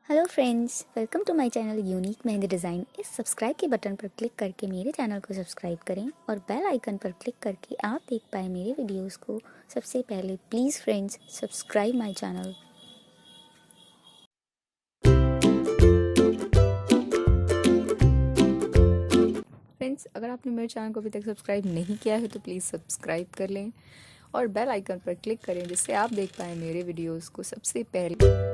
Hello friends, welcome to my channel unique mehndi design. इस subscribe के button पर click करके मेरे चैनल को सब्सक्राइब करें और बेल आइकन पर क्लिक करके आप देख पाएँ मेरे वीडियोस को सबसे पहले। Please friends, subscribe my channel. Friends, अगर आपने मेरे चैनल को अभी तक सब्सक्राइब नहीं किया है तो प्लीज़ सब्सक्राइब कर लें और बेल आइकन पर क्लिक करें जिससे आप देख पाएँ मेरे वीडियोस को सबसे पहले।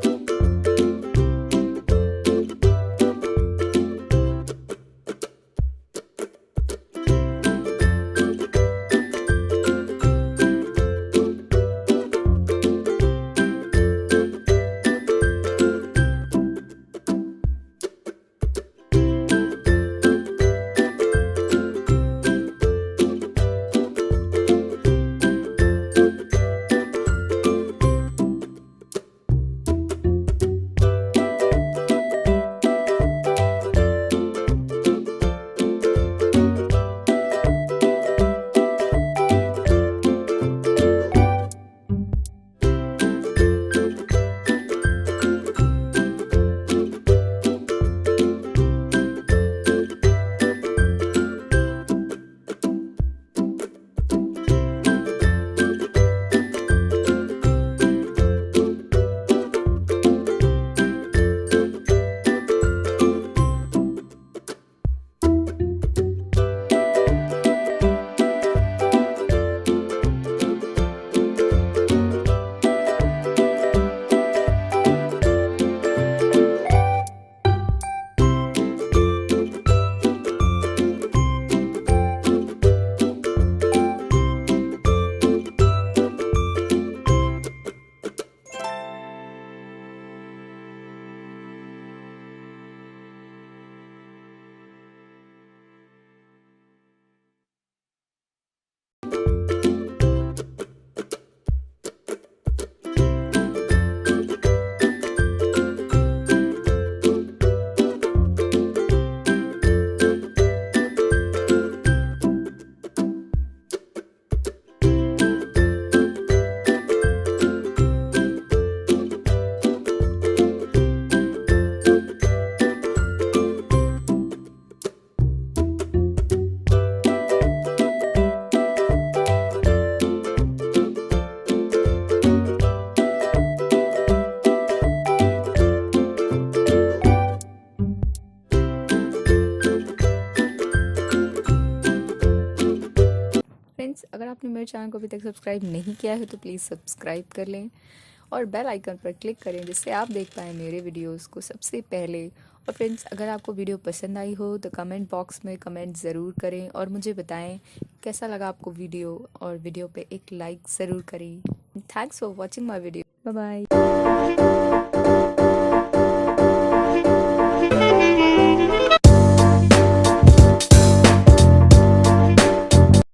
फ्रेंड्स, अगर आपने मेरे चैनल को अभी तक सब्सक्राइब नहीं किया है तो प्लीज़ सब्सक्राइब कर लें और बेल आइकन पर क्लिक करें जिससे आप देख पाएँ मेरे वीडियोस को सबसे पहले। और फ्रेंड्स, अगर आपको वीडियो पसंद आई हो तो कमेंट बॉक्स में कमेंट ज़रूर करें और मुझे बताएं कैसा लगा आपको वीडियो, और वीडियो पे एक लाइक ज़रूर करें। Thanks for watching my video. Bye bye.